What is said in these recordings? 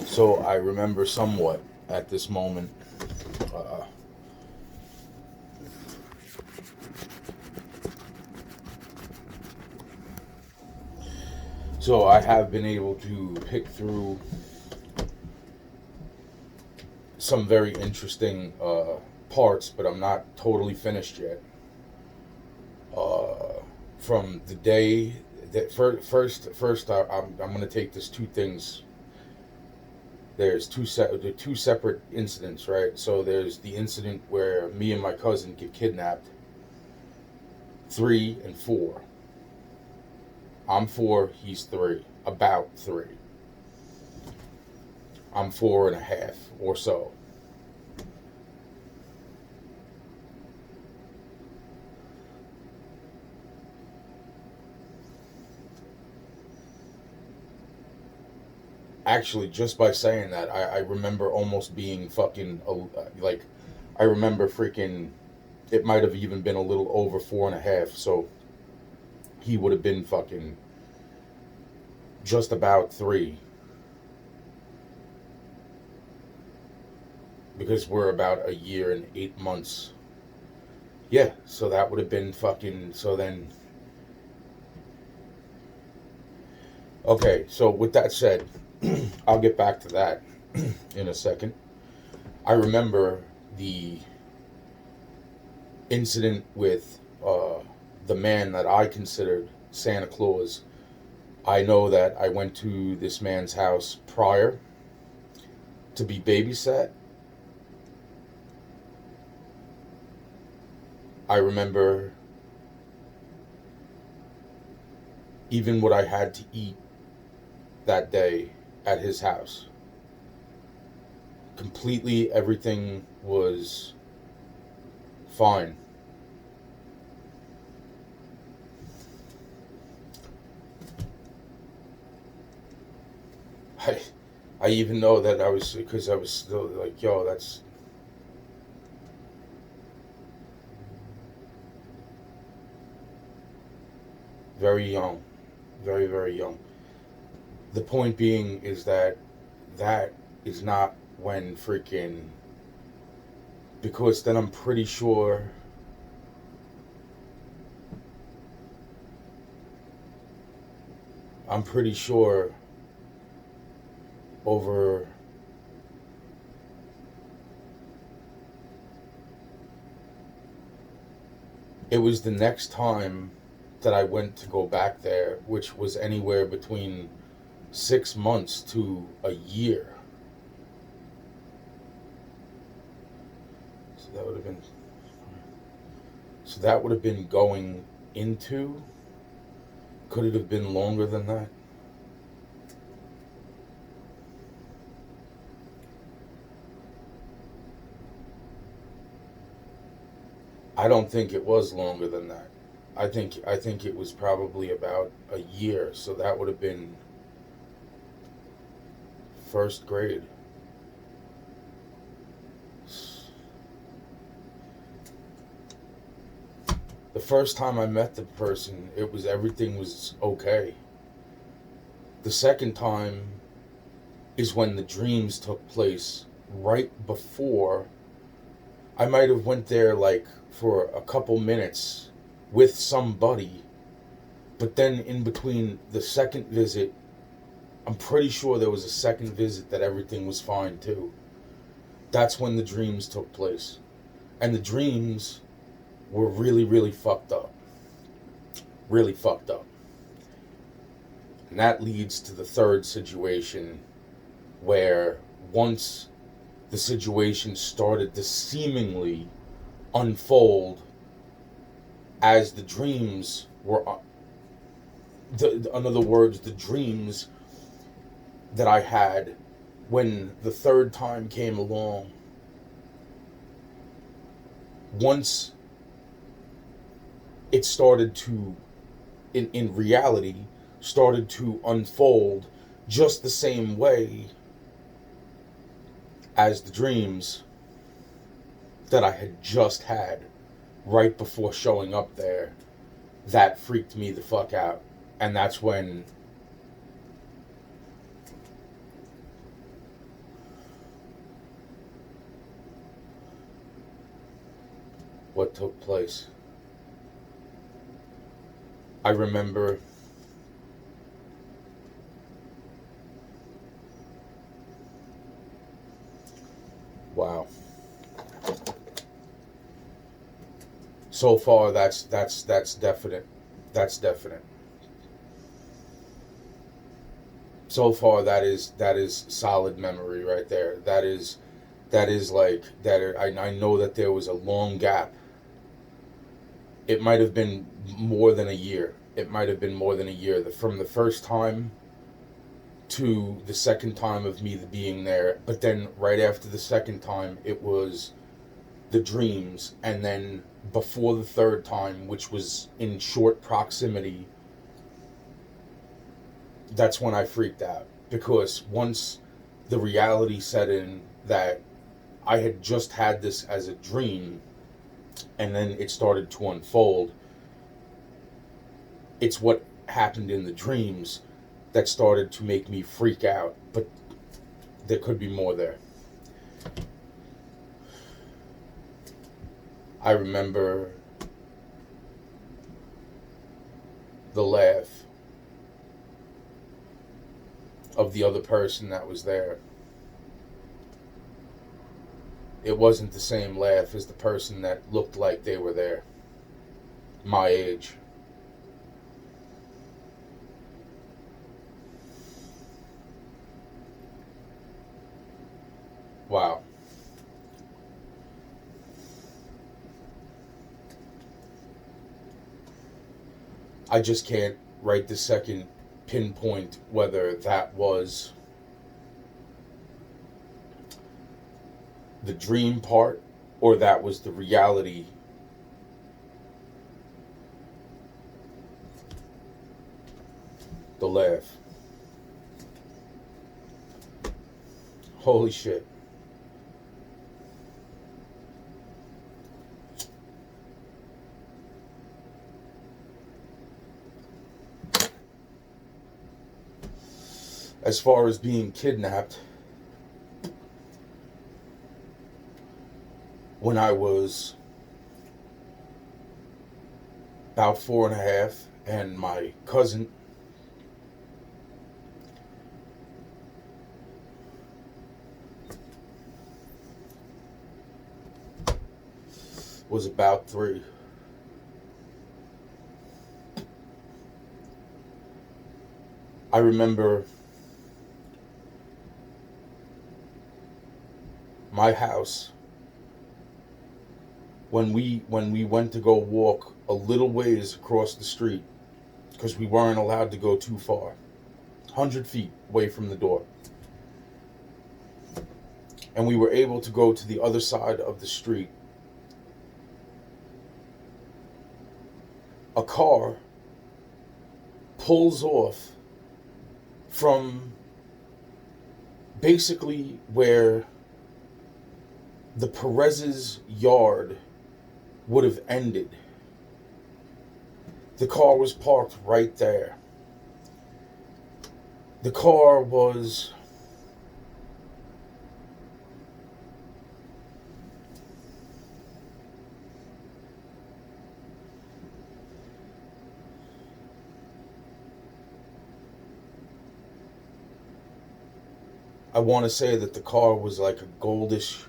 So I remember somewhat at this moment. Uh, so I have been able to pick through some very interesting parts, but I'm not totally finished yet. From the day that first I'm going to take this two things. There's two separate incidents, right? So there's the incident where me and my cousin get kidnapped. 3 and 4. I'm 4, he's 3. About 3. I'm 4.5 or so. Actually, just by saying that, I remember almost being fucking like, I remember freaking. It might have even been a little over 4.5. So he would have been fucking just about 3, because we're about a year and 8 months. Yeah, so that would have been fucking. So then, okay. So with that said, I'll get back to that in a second. I remember the incident with the man that I considered Santa Claus. I know that I went to this man's house prior to be babysat. I remember even what I had to eat that day at his house. Completely everything was fine. I, I even know that I was, because I was still like, yo, that's very young. Very, very young. The point being is that that is not when freaking. Because then I'm pretty sure over it was the next time that I went to go back there, which was anywhere between 6 months to a year. So that would have been. So that would have been going into. Could it have been longer than that? I don't think it was longer than that. I think it was probably about a year. So that would have been first grade. The first time I met the person, it was everything was okay. The second time is when the dreams took place right before. I might have went there like for a couple minutes with somebody, but then in between the second visit, I'm pretty sure there was a second visit that everything was fine too. That's when the dreams took place. And the dreams were really, really fucked up. Really fucked up. And that leads to the third situation where once the situation started to seemingly unfold as the dreams were, in other words, the dreams that I had when the third time came along, once it started to, in reality, started to unfold just the same way as the dreams that I had just had right before showing up there, that freaked me the fuck out. And that's when what took place. I remember wow. So far that's definite. That's definite. So far that is solid memory right there. That is like that. I know that there was a long gap. It might have been more than a year. It might have been more than a year. From the first time to the second time of me being there, but then right after the second time, it was the dreams, and then before the third time, which was in short proximity, that's when I freaked out. Because once the reality set in that I had just had this as a dream, and then it started to unfold, it's what happened in the dreams that started to make me freak out. But there could be more there. I remember the laugh of the other person that was there. It wasn't the same laugh as the person that looked like they were there, my age. Wow. I just can't right this second pinpoint whether that was the dream part or that was the reality. The laugh. Holy shit. As far as being kidnapped, when I was about 4.5, and my cousin was about 3. I remember my house when we went to go walk a little ways across the street, because we weren't allowed to go too far, 100 feet away from the door, and we were able to go to the other side of the street. A car pulls off from basically where the Perez's yard would have ended. The car was parked right there. The car was I want to say that the car was like a goldish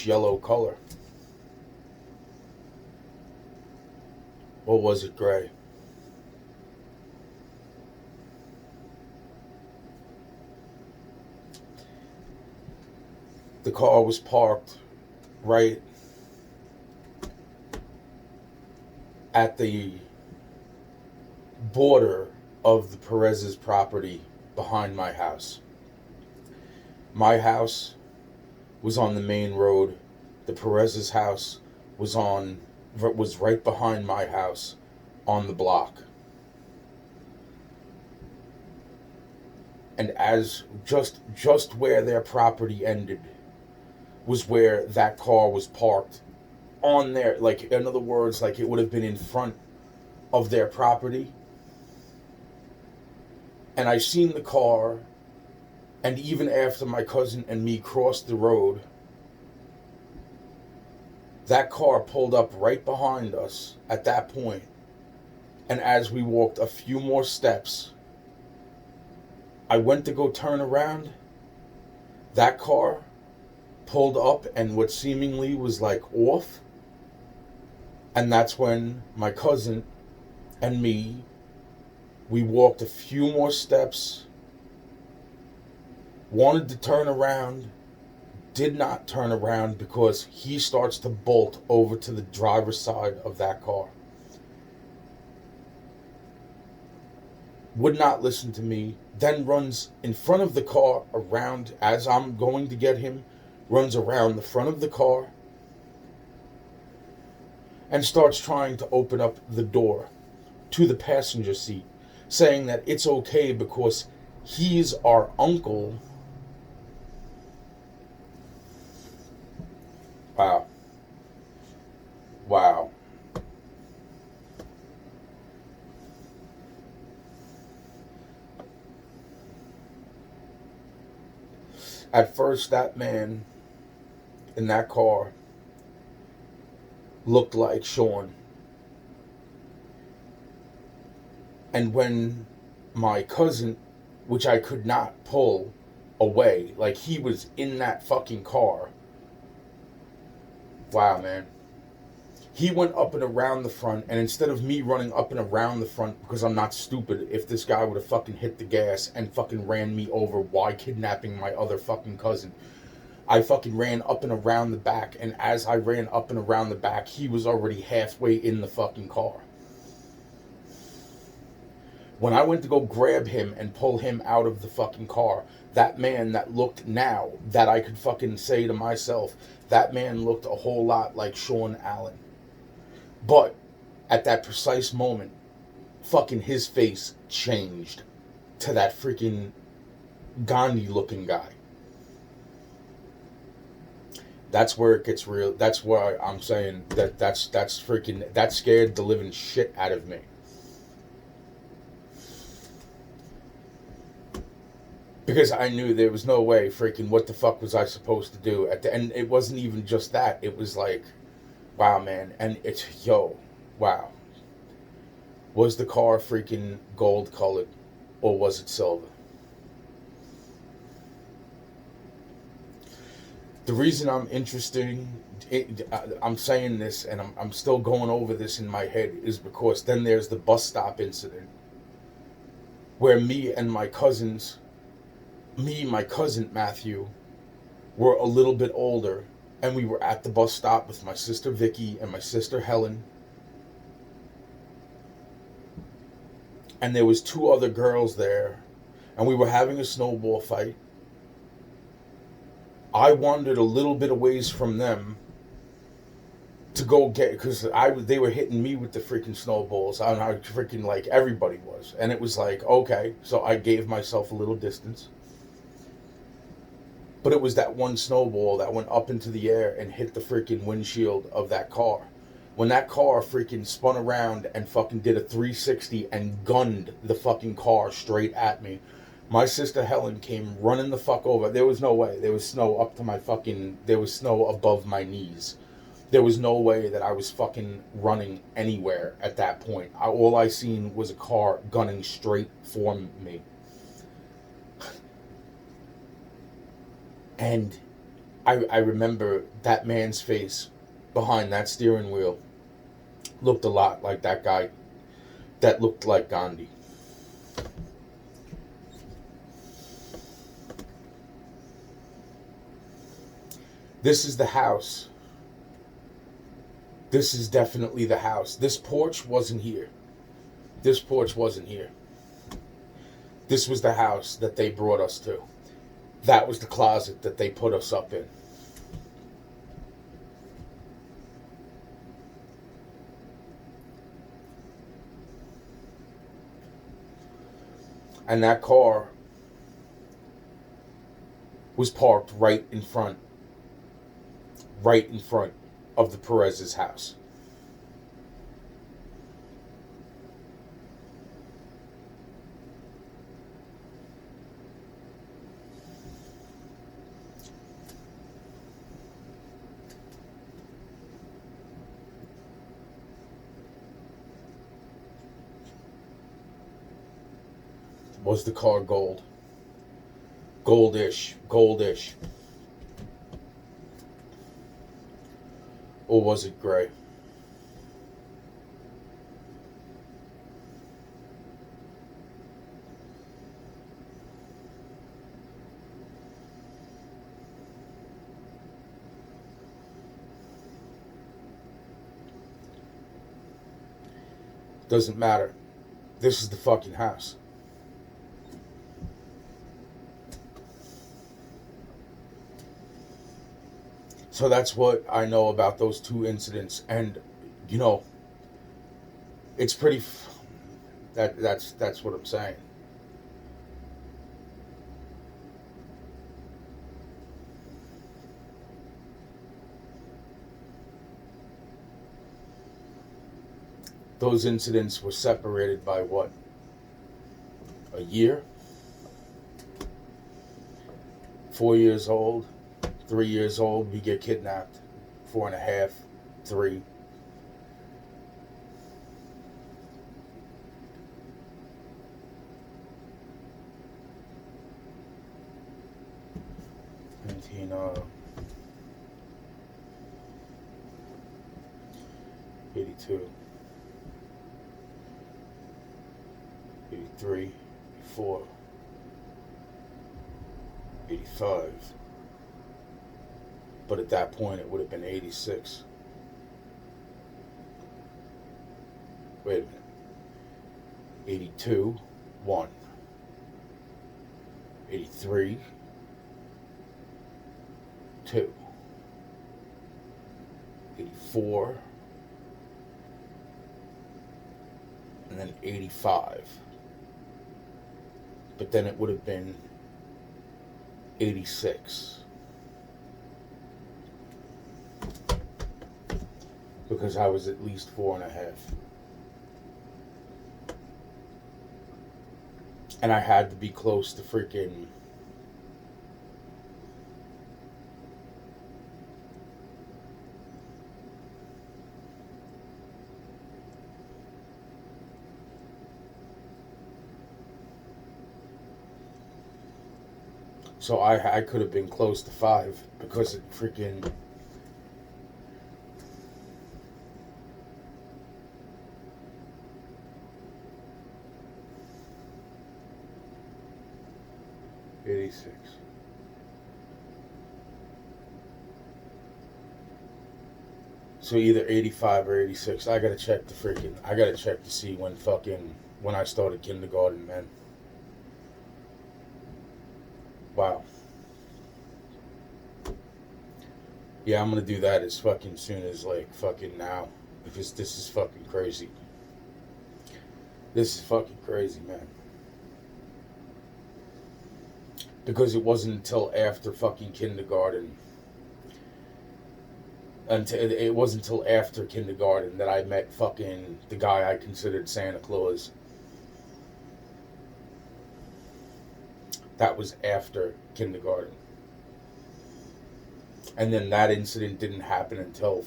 yellow color. Or was it gray? The car was parked right at the border of the Perez's property behind my house. My house was on the main road. The Perez's house was right behind my house on the block. And as just where their property ended was where that car was parked on their, like, in other words, like it would have been in front of their property. And I seen the car, and even after my cousin and me crossed the road, That car pulled up right behind us at that point, and as we walked a few more steps, I went to go turn around. That car pulled up and what seemingly was like off, and that's when my cousin and me, we walked a few more steps, wanted to turn around, did not turn around because he starts to bolt over to the driver's side of that car. Would not listen to me, then runs in front of the car around as I'm going to get him, runs around the front of the car and starts trying to open up the door to the passenger seat, saying that it's okay because he's our uncle. Wow. Wow. At first, that man in that car looked like Sean. And when my cousin, which I could not pull away, like he was in that fucking car. Wow, man. He went up and around the front, and instead of me running up and around the front, because I'm not stupid, if this guy would have fucking hit the gas and fucking ran me over, why kidnapping my other fucking cousin? I fucking ran up and around the back, and as I ran up and around the back, he was already halfway in the fucking car. When I went to go grab him and pull him out of the fucking car, that man that looked now, that I could fucking say to myself, that man looked a whole lot like Sean Allen. But at that precise moment, fucking his face changed to that freaking Gandhi looking guy. That's where it gets real. That's why I'm saying that's freaking, that scared the living shit out of me. Because I knew there was no way freaking what the fuck was I supposed to do at the end. It wasn't even just that. It was like, wow, man. And it's, yo, wow. Was the car freaking gold colored or was it silver? The reason I'm I'm saying this and I'm still going over this in my head is because then there's the bus stop incident where my cousin Matthew, were a little bit older, and we were at the bus stop with my sister Vicky and my sister Helen. And there was 2 other girls there, and we were having a snowball fight. I wandered a little bit away from them to go get, because they were hitting me with the freaking snowballs. I freaking, like, everybody was. And it was like, okay, so I gave myself a little distance. But it was that one snowball that went up into the air and hit the freaking windshield of that car. When that car freaking spun around and fucking did a 360 and gunned the fucking car straight at me, my sister Helen came running the fuck over. There was no way. There was snow up to my fucking, there was snow above my knees. There was no way that I was fucking running anywhere at that point. All I seen was a car gunning straight for me. And I remember that man's face behind that steering wheel looked a lot like that guy that looked like Gandhi. This is the house. This is definitely the house. This porch wasn't here. This porch wasn't here. This was the house that they brought us to. That was the closet that they put us up in. And that car was parked right in front of the Perez's house. Was the car gold? Goldish. Goldish. Or was it gray? Doesn't matter. This is the fucking house. So that's what I know about those two incidents, and you know, it's pretty. That's what I'm saying. Those incidents were separated by what? A year? 4 years old, 3 years old, we get kidnapped. 4.5, 3. Nineteen, 82. 83, 84, 85. But at that point, it would have been 86. Wait a minute. 82, 1. 83, 2. 84, and then 85. But then it would have been 86. Because I was at least 4.5. And I had to be close to freaking... So I could have been close to 5 because it freaking... '86. So either 85 or 86. I gotta check to see when I started kindergarten, man. Wow. Yeah, I'm gonna do that as fucking soon as fucking now. Because this is fucking crazy. This is fucking crazy, man. Because it wasn't until after fucking kindergarten. It wasn't until after kindergarten that I met fucking the guy I considered Santa Claus. That was after kindergarten. And then that incident didn't happen until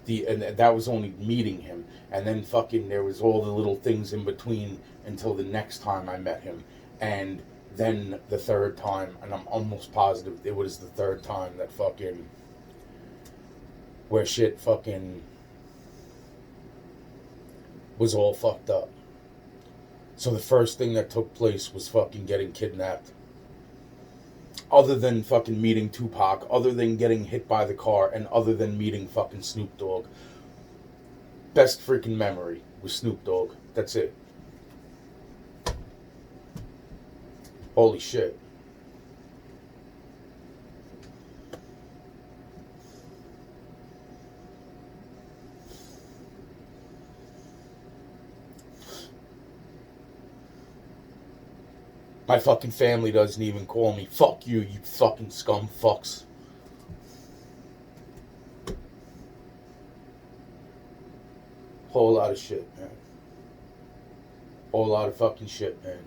and that was only meeting him. And then fucking there was all the little things in between until the next time I met him. And then the third time, and I'm almost positive it was the third time that fucking... where shit fucking was all fucked up. So the first thing that took place was fucking getting kidnapped. Other than fucking meeting Tupac, other than getting hit by the car, and other than meeting fucking Snoop Dogg. Best freaking memory was Snoop Dogg. That's it. Holy shit. My fucking family doesn't even call me. Fuck you, you fucking scum fucks. Whole lot of shit, man. Whole lot of fucking shit, man.